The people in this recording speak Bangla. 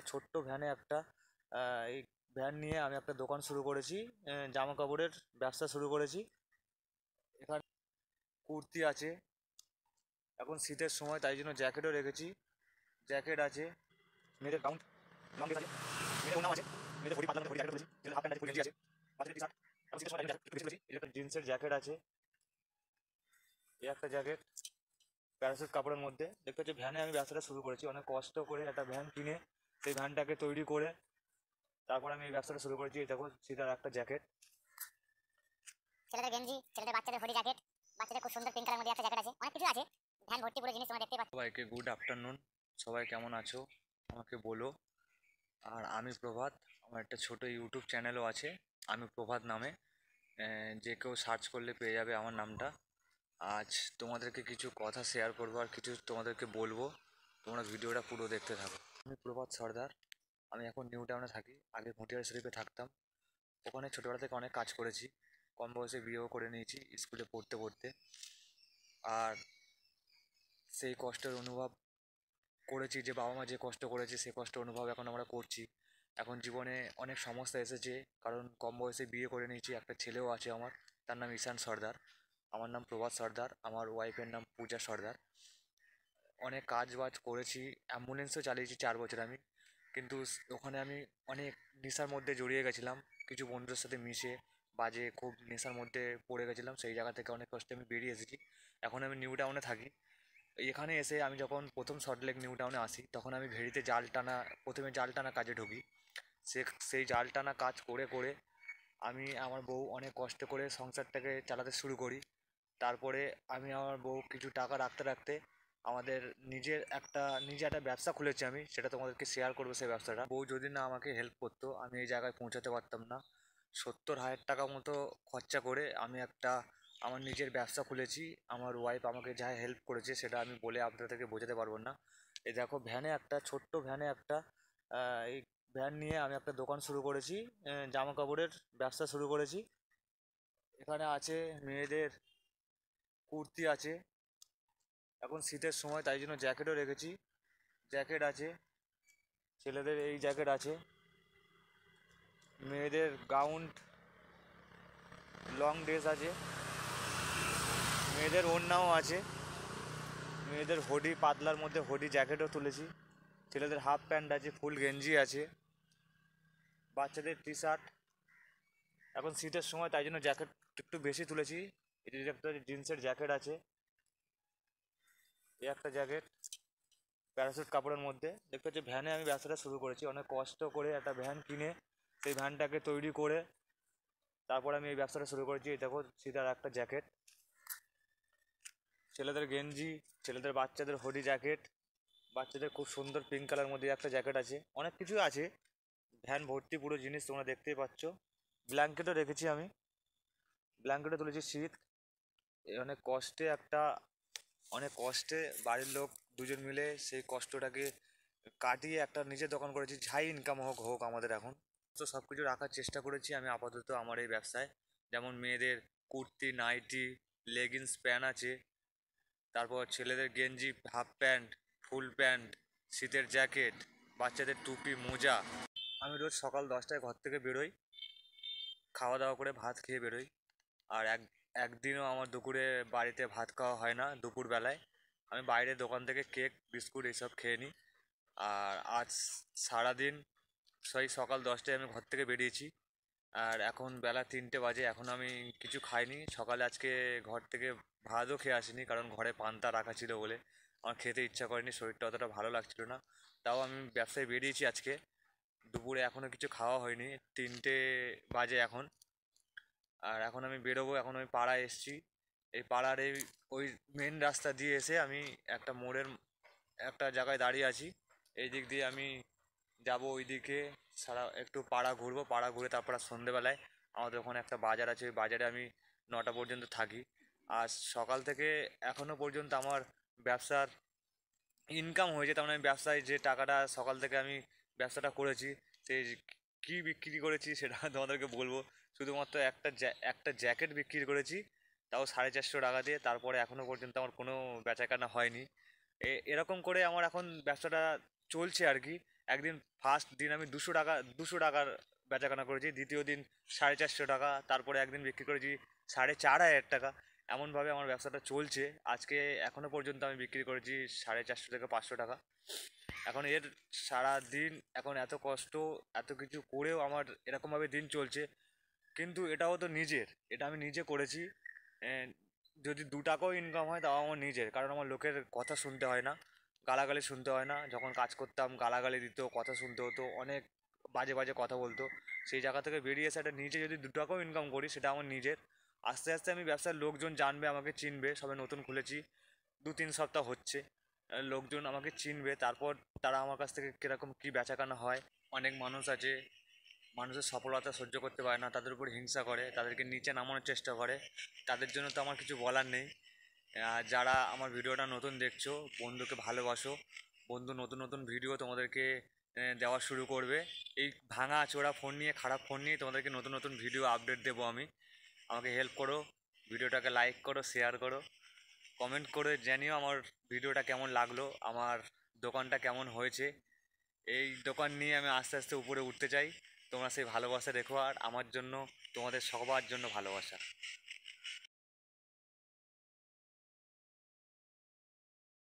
ছোট্ট ভ্যানে এই ভ্যান নিয়ে আমি একটা দোকান শুরু করেছি। জামা কাপড়ের ব্যবসা শুরু করেছি। এখানে কুর্তি আছে, এখন শীতের সময় তাই জন্য জ্যাকেটও রেখেছি। জ্যাকেট আছে, মেয়েদের গাউন গাউন আছে, মেয়েদের ওড়নাও আছে, মেয়েদের বডি পাতলা বডি জ্যাকেট রয়েছে, যেটা হাফ প্যান্ট আছে, ফুল গেঞ্জি আছে, বাচ্চাদের টি-শার্ট, এখন শীতের সময় জ্যাকেট একটু বেশি রয়েছে। এই একটা জিন্সের জ্যাকেট আছে, এই একটা জ্যাকেট প্যারাসুট কাপড়ের মধ্যে। দেখতে হচ্ছে ভ্যানে আমি ব্যবসাটা শুরু করেছি, অনেক কষ্ট করে একটা ভ্যান কিনে সেই ভ্যানটাকে তৈরি করে তারপর আমি এই ব্যবসাটা শুরু করেছি। এই দেখো সেটার একটা জ্যাকেট, ছেলেদের গেঞ্জি, ছেলেদের বাচ্চাদের হুডি জ্যাকেট, বাচ্চাদের খুব সুন্দর পিঙ্ক কালার মধ্যে একটা জ্যাকেট আছে, অনেক কিছু আছে। ভ্যান ভর্তি পুরো জিনিস তোমরা দেখতে পাচ্ছ। সবাইকে গুড আফটারনুন। সবাই কেমন আছো আমাকে বলো। আর আমি প্রভাত, আমার একটা ছোট ইউটিউব চ্যানেলও আছে, আমি প্রভাত নামে। যে কেউ সার্চ করলে পেয়ে যাবে আমার নামটা। আজ তোমাদেরকে কিছু কথা শেয়ার করবো আর কিছু তোমাদেরকে বলবো, তোমরা ভিডিওটা পুরো দেখতে থাকো। আমি প্রভাত সর্দার, আমি এখন নিউ টাউনে থাকি, আগে ভুটিয়ার শরীফে থাকতাম। ওখানে ছোটোবেলা থেকে অনেক কাজ করেছি, কম বয়সে বিয়েও করে নিয়েছি স্কুলে পড়তে পড়তে। আর সেই কষ্টের অনুভব করেছি, যে বাবা মা যে কষ্ট করেছে সেই কষ্ট অনুভব এখন আমরা করছি। এখন জীবনে অনেক সমস্যা এসেছে, কারণ কম বয়সে বিয়ে করে নিয়েছি, একটা ছেলেও আছে আমার, তার নাম ঈশান সর্দার। আমার নাম প্রভাত সর্দার, আমার ওয়াইফের নাম পূজা সর্দার। অনেক কাজ বাজ করেছি, অ্যাম্বুলেন্সও চালিয়েছি 4 বছর আমি। কিন্তু ওখানে আমি অনেক নেশার মধ্যে জড়িয়ে গেছিলাম, কিছু বন্ধুদের সাথে মিশে বাজে খুব নেশার মধ্যে পড়ে গেছিলাম। সেই জায়গা থেকে অনেক কষ্টে আমি বেরিয়ে এসেছি। এখন আমি নিউ টাউনে থাকি। এখানে এসে আমি যখন প্রথম সল্টলেক নিউ টাউনে আসি, তখন আমি ভেড়িতে জাল টানা, প্রথমে জাল টানা কাজে ঢুকি। সেই জাল টানা কাজ করে করে আমি আমার বউ অনেক কষ্ট করে সংসারটাকে চালাতে শুরু করি। তারপরে আমি আমার বউ কিছু টাকা রাখতে রাখতে আমাদের নিজে একটা ব্যবসা খুলেছি আমি, সেটা তোমাদেরকে শেয়ার করবো। সেই ব্যবসাটা, বউ যদি না আমাকে হেল্প করতো আমি এই জায়গায় পৌঁছাতে পারতাম না। 70,000 টাকা মতো খরচা করে আমি আমার নিজের ব্যবসা খুলেছি। আমার ওয়াইফ আমাকে যা হেল্প করেছে সেটা আমি বলে আপনাদেরকে বোঝাতে পারবো না। এই দেখো ছোট্ট ভ্যানে এই ভ্যান নিয়ে আমি একটা দোকান শুরু করেছি, জামা কাপড়ের ব্যবসা শুরু করেছি। এখানে আছে মেয়েদের কুর্তি আছে, এখন শীতের সময় তাই জন্য জ্যাকেটও রেখেছি। জ্যাকেট আছে, ছেলেদের এই জ্যাকেট আছে, মেয়েদের গাউন লং ড্রেস আছে, মেয়েদের ওড়নাও আছে, মেয়েদের হুডি পাতলার মধ্যে হুডি জ্যাকেটও তুলেছি, ছেলেদের হাফ প্যান্ট আছে, ফুল গেঞ্জি আছে, বাচ্চাদের টি শার্ট। এখন শীতের সময় তাই জন্য জ্যাকেট একটু বেশি তুলেছি। এটি একটা জিন্সের জ্যাকেট আছে, এই একটা জ্যাকেট প্যারাসুট কাপড়ের মধ্যে। দেখতে হচ্ছে ভ্যানে আমি ব্যবসাটা শুরু করেছি, অনেক কষ্ট করে একটা ভ্যান কিনে সেই ভ্যানটাকে তৈরি করে তারপর আমি এই ব্যবসাটা শুরু করেছি। এই দেখো সেটার একটা জ্যাকেট, ছেলেদের গেঞ্জি, ছেলেদের বাচ্চাদের হুডি জ্যাকেট, বাচ্চাদের খুব সুন্দর পিঙ্ক কালার মধ্যে একটা জ্যাকেট আছে, অনেক কিছু আছে। ভ্যান ভর্তি পুরো জিনিস তোমরা দেখতেই পাচ্ছ। ব্ল্যাঙ্কেটও রেখেছি আমি, ব্ল্যাঙ্কেটও তুলেছি শীত। এই অনেক কষ্টে বাড়ির লোক দুজন মিলে সেই কষ্টটাকে কাটিয়ে একটা নিজের দোকান করেছি। যাই ইনকাম হোক হোক আমাদের, এখন তো সব কিছু রাখার চেষ্টা করেছি আমি আপাতত আমার এই ব্যবসায়। যেমন মেয়েদের কুর্তি, নাইটি, লেগিংস প্যান্ট আছে, তারপর ছেলেদের গেঞ্জি, হাফ প্যান্ট, ফুল প্যান্ট, শীতের জ্যাকেট, বাচ্চাদের টুপি, মোজা। আমি রোজ সকাল 10টায় ঘর থেকে বেরোই, খাওয়া দাওয়া করে ভাত খেয়ে বেরোই। আর একদিনও আমার দুপুরে বাড়িতে ভাত খাওয়া হয় না। দুপুরবেলায় আমি বাইরে দোকান থেকে কেক বিস্কুট এইসব খেয়ে নিই। আর আজ সারাদিন সেই সকাল 10টায় আমি ঘর থেকে বেরিয়েছি, আর এখন বেলা 3টে বাজে, এখন আমি কিছু খাইনি। সকালে আজকে ঘর থেকে ভাতও খেয়ে আসিনি, কারণ ঘরে পান্তা রাখা ছিল বলে আমার খেতে ইচ্ছা করেনি, শরীরটা অতটা ভালো লাগছিল না। তাও আমি ব্যবসায় বেরিয়েছি আজকে। দুপুরে এখনও কিছু খাওয়া হয়নি, 3টে বাজে এখন। আর এখন আমি বেরোবো, এখন আমি পাড়ায় এসেছি। এই পাড়ার ওই মেন রাস্তা দিয়ে এসে আমি একটা মোড়ের একটা জায়গায় দাঁড়িয়ে আছি। এই দিক দিয়ে আমি যাব ওইদিকে, একটু পাড়া ঘুরবো, পাড়া ঘুরে তারপর সন্ধেবেলায় আমাদের ওখানে একটা বাজার আছে, ওই বাজারে আমি 9টা পর্যন্ত থাকি। আর সকাল থেকে এখনো পর্যন্ত আমার ব্যবসার ইনকাম হয়েছে, তার মানে আমি ব্যবসায় যে টাকাটা সকাল থেকে আমি ব্যবসাটা করেছি, সেই কী বিক্রি করেছি সেটা তোমাদেরকে বলবো। শুধুমাত্র একটা জ্যাকেট বিক্রি করেছি, তাও 450 টাকা দিয়ে। তারপরে এখনো পর্যন্ত আমার কোনো বেচাকেনা হয়নি। এরকম করে আমার এখন ব্যবসাটা চলছে আর কি। একদিন ফার্স্ট দিন আমি 200 টাকার বেচাকেনা করেছি, দ্বিতীয় দিন 450 টাকা, তারপরে একদিন বিক্রি করেছি 4,500 টাকা। এমনভাবে আমার ব্যবসাটা চলছে। আজকে এখনও পর্যন্ত আমি বিক্রি করেছি 450 থেকে 500 টাকা। এখন এর সারা দিন এখন এত কষ্ট, এত কিছু করেও আমার এরকমভাবে দিন চলছে। কিন্তু এটাও তো নিজের, এটা আমি নিজে করেছি। আহ, যদি 2 টাকাও ইনকাম হয় তাও আমার নিজের, কারণ আমার লোকের কথা শুনতে হয় না, গালাগালি শুনতে হয় না। যখন কাজ করতাম গালাগালি দিত, কথা শুনতে হতো, অনেক বাজে বাজে কথা বলতো। সেই জায়গা থেকে বেরিয়ে এসে একটা নিজে যদি 2 টাকাও ইনকাম করি সেটা আমার নিজের। আস্তে আস্তে আমি ব্যবসার লোকজন জানবে, আমাকে চিনবে। সবে নতুন খুলেছি, 2-3 সপ্তাহ হচ্ছে। লোকজন আমাকে চিনবে, তারপর তারা আমার কাছ থেকে কীরকম কী বেচাকেনা হয়। অনেক মানুষ আছে, মানুষের সফলতা সহ্য করতে পারে না, তাদের উপর হিংসা করে, তাদেরকে নিচে নামানোর চেষ্টা করে। তাদের জন্য তো আমার কিছু বলার নেই। আর যারা আমার ভিডিওটা নতুন দেখছো, বন্ধুকে ভালোবাসো। বন্ধু নতুন নতুন ভিডিও তোমাদেরকে দেওয়া শুরু করবে। এই ভাঙা চোরা ফোন নিয়ে, খারাপ ফোন নিয়ে তোমাদেরকে নতুন নতুন ভিডিও আপডেট দেবো আমি। আমাকে হেল্প করো, ভিডিওটাকে লাইক করো, শেয়ার করো, কমেন্ট করে জানিও আমার ভিডিওটা কেমন লাগলো, আমার দোকানটা কেমন হয়েছে। এই দোকান নিয়ে আমি আস্তে আস্তে উপরে উঠতে চাই। তোমরা সেই ভালোবাসা রেখো, আর আমার জন্য, তোমাদের সবার জন্য ভালোবাসা।